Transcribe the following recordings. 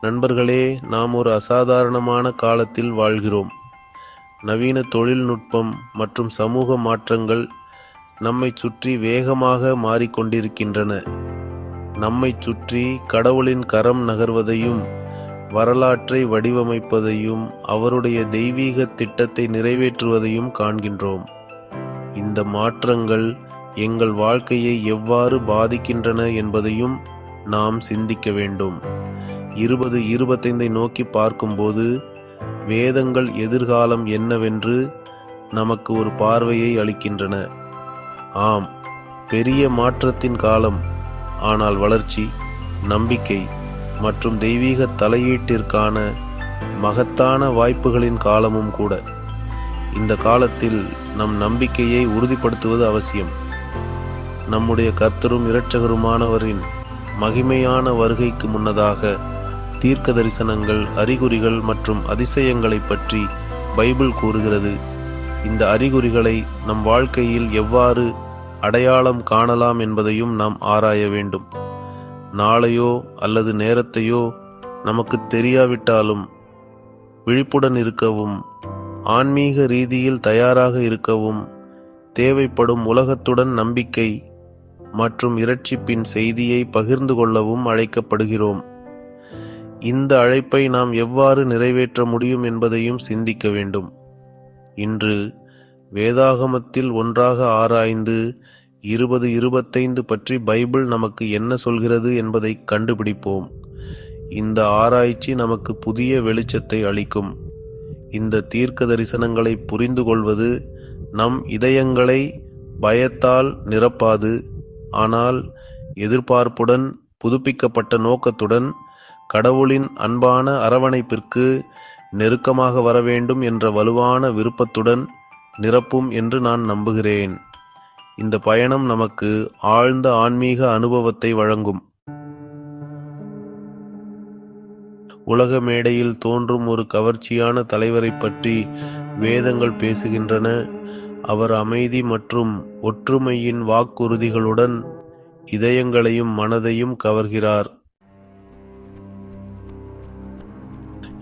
நண்பர்களே, நாம் ஒரு அசாதாரணமான காலத்தில் வாழ்கிறோம். நவீன தொழில்நுட்பம் மற்றும் சமூக மாற்றங்கள் நம்மைச் சுற்றி வேகமாக மாறிக்கொண்டிருக்கின்றன. நம்மைச் சுற்றி கடவுளின் கரம் நகர்வதையும் வரலாற்றை வடிவமைப்பதையும் அவருடைய தெய்வீக திட்டத்தை நிறைவேற்றுவதையும் காண்கின்றோம். இந்த மாற்றங்கள் எங்கள் வாழ்க்கையை எவ்வாறு பாதிக்கின்றன என்பதையும் நாம் சிந்திக்க வேண்டும். 2025 நோக்கி பார்க்கும்போது வேதங்கள் எதிர்காலம் என்னவென்று நமக்கு ஒரு பார்வையை அளிக்கின்றன. ஆம், பெரிய மாற்றத்தின் காலம், ஆனால் வளர்ச்சி, நம்பிக்கை மற்றும் தெய்வீக தலையீட்டிற்கான மகத்தான வாய்ப்புகளின் காலமும் கூட. இந்த காலத்தில் நம் நம்பிக்கையை உறுதிப்படுத்துவது அவசியம். நம்முடைய கர்த்தரும் இரட்சகருமானவரின் மகிமையான வருகைக்கு முன்னதாக தீர்க்க தரிசனங்கள், அறிகுறிகள் மற்றும் அதிசயங்களை பற்றி பைபிள் கூறுகிறது. இந்த அறிகுறிகளை நம் வாழ்க்கையில் எவ்வாறு அடையாளம் காணலாம் என்பதையும் நாம் ஆராய வேண்டும். நாளையோ அல்லது நேரத்தையோ நமக்கு தெரியாவிட்டாலும் விழிப்புடன் இருக்கவும், ஆன்மீக ரீதியில் தயாராக இருக்கவும் தேவைப்படும் உலகத்துடன் நம்பிக்கை மற்றும் இரட்சிப்பின் செய்தியை பகிர்ந்து கொள்ளவும் அழைக்கப்படுகிறோம். இந்த அழைப்பை நாம் எவ்வாறு நிறைவேற்ற முடியும் என்பதையும் சிந்திக்க வேண்டும். இன்று வேதாகமத்தில் ஒன்றாக ஆராய்ந்து 2025 பற்றி பைபிள் நமக்கு என்ன சொல்கிறது என்பதை கண்டுபிடிப்போம். இந்த ஆராய்ச்சி நமக்கு புதிய வெளிச்சத்தை அளிக்கும். இந்த தீர்க்க தரிசனங்களை புரிந்து கொள்வது நம் இதயங்களை பயத்தால் நிரப்பாது, ஆனால் எதிர்பார்ப்புடன், புதுப்பிக்கப்பட்ட நோக்கத்துடன், கடவுளின் அன்பான அரவணைப்பிற்கு நெருக்கமாக வர வேண்டும் என்ற வலுவான விருப்பத்துடன் நிரப்பும் என்று நான் நம்புகிறேன். இந்த பயணம் நமக்கு ஆழ்ந்த ஆன்மீக அனுபவத்தை வழங்கும். உலக மேடையில் தோன்றும் ஒரு கவர்ச்சியான தலைவரை பற்றி வேதங்கள் பேசுகின்றன. அவர் அமைதி மற்றும் ஒற்றுமையின் வாக்குறுதிகளுடன் இதயங்களையும் மனதையும் கவர்கிறார்.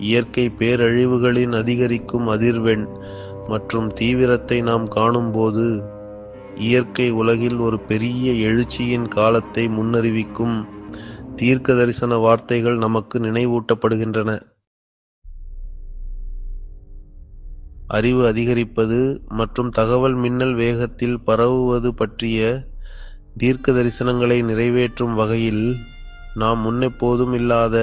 இயற்கை பேரழிவுகளின் அதிகரிக்கும் அதிர்வெண் மற்றும் தீவிரத்தை நாம் காணும்போது, இயற்கை உலகில் ஒரு பெரிய எழுச்சியின் காலத்தை முன்னறிவிக்கும் தீர்க்க தரிசன வார்த்தைகள் நமக்கு நினைவூட்டப்படுகின்றன. அறிவு அதிகரிப்பது மற்றும் தகவல் மின்னல் வேகத்தில் பரவுவது பற்றிய தீர்க்க தரிசனங்களை நிறைவேற்றும் வகையில் நாம் முன்னெப்போதும் இல்லாத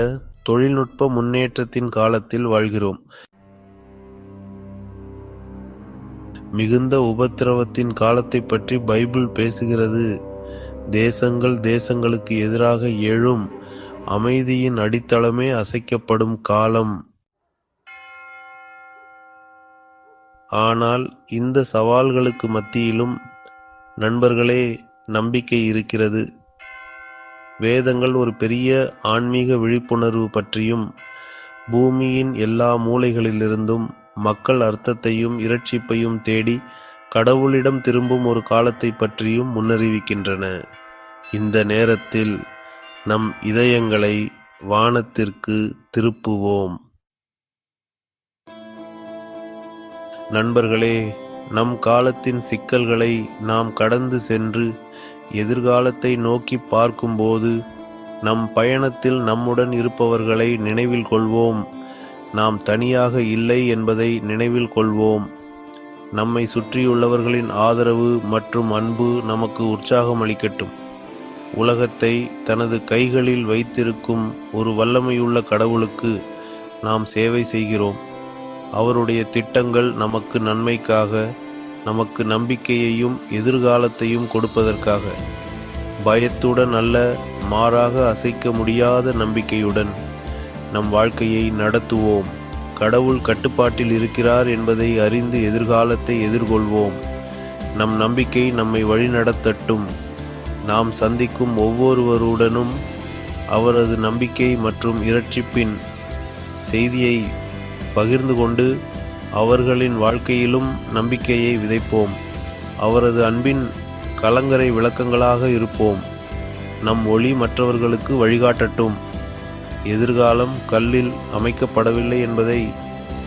தொழில்நுட்ப முன்னேற்றத்தின் காலத்தில் வாழ்கிறோம். மிகுந்த உபத்திரவத்தின் காலத்தை பற்றி பைபிள் பேசுகிறது. தேசங்கள் தேசங்களுக்கு எதிராக எழும், அமைதியின் அடித்தளமே அசைக்கப்படும் காலம். ஆனால் இந்த சவால்களுக்கு மத்தியிலும் நண்பர்களே, நம்பிக்கை இருக்கிறது. வேதங்கள் ஒரு பெரிய ஆன்மீக விழிப்புணர்வு பற்றியும், பூமியின் எல்லா மூலைகளிலிருந்தும் மக்கள் அர்த்தத்தையும் இரட்சிப்பையும் தேடி கடவுளிடம் திரும்பும் ஒரு காலத்தை பற்றியும் முன்னறிவிக்கின்றன. இந்த நேரத்தில் நம் இதயங்களை வானத்திற்கு திருப்புவோம். நண்பர்களே, நம் காலத்தின் சிக்கல்களை நாம் கடந்து சென்று எதிர்காலத்தை நோக்கி பார்க்கும்போது நம் பயணத்தில் நம்முடன் இருப்பவர்களை நினைவில் கொள்வோம். நாம் தனியாக இல்லை என்பதை நினைவில் கொள்வோம். நம்மை சுற்றியுள்ளவர்களின் ஆதரவு மற்றும் அன்பு நமக்கு உற்சாகம் அளிக்கட்டும். உலகத்தை தனது கைகளில் வைத்திருக்கும் ஒரு வல்லமையுள்ள கடவுளுக்கு நாம் சேவை செய்கிறோம். அவருடைய திட்டங்கள் நமக்கு நன்மைக்காக, நமக்கு நம்பிக்கையையும் எதிர்காலத்தையும் கொடுப்பதற்காக. பயத்துடன் அல்ல, மாறாக அசைக்க முடியாத நம்பிக்கையுடன் நம் வாழ்க்கையை நடத்துவோம். கடவுள் கட்டுப்பாட்டில் இருக்கிறார் என்பதை அறிந்து எதிர்காலத்தை எதிர்கொள்வோம். நம் நம்பிக்கை நம்மை வழிநடத்தட்டும். நாம் சந்திக்கும் ஒவ்வொருவருடனும் அவரது நம்பிக்கை மற்றும் இரட்சிப்பின் செய்தியை பகிர்ந்து கொண்டு அவர்களின் வாழ்க்கையிலும் நம்பிக்கையை விதைப்போம். அவரது அன்பின் கலங்கரை விளக்கங்களாக இருப்போம். நம் ஒளி மற்றவர்களுக்கு வழிகாட்டட்டும். எதிர்காலம் கல்லில் அமைக்கப்படவில்லை என்பதை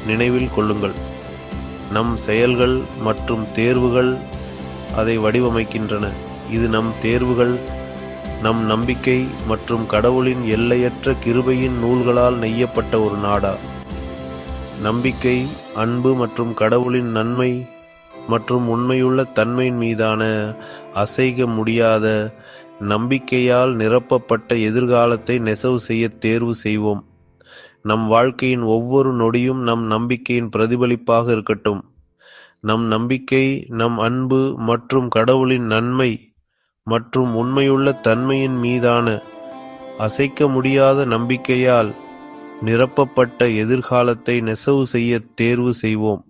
நினைவில் கொள்ளுங்கள். நம் செயல்கள் மற்றும் தேர்வுகள் அதை வடிவமைக்கின்றன. இது நம் தேர்வுகள், நம் நம்பிக்கை மற்றும் கடவுளின் எல்லையற்ற கிருபையின் நூல்களால் நெய்யப்பட்ட ஒரு நாடா? நம்பிக்கை, அன்பு மற்றும் கடவுளின் நன்மை மற்றும் உண்மையுள்ள தன்மையின் மீதான அசைக்க முடியாத நம்பிக்கையால் நிரப்பப்பட்ட எதிர்காலத்தை நெசவு செய்ய தேர்வு செய்வோம். நம் வாழ்க்கையின் ஒவ்வொரு நொடியும் நம் நம்பிக்கையின் பிரதிபலிப்பாக இருக்கட்டும். நம் நம்பிக்கை, நம் அன்பு மற்றும் கடவுளின் நன்மை மற்றும் உண்மையுள்ள தன்மையின் மீதான அசைக்க முடியாத நம்பிக்கையால் நிரப்பப்பட்ட எதிர்காலத்தை நெசவு செய்ய தேர்வு செய்வோம்.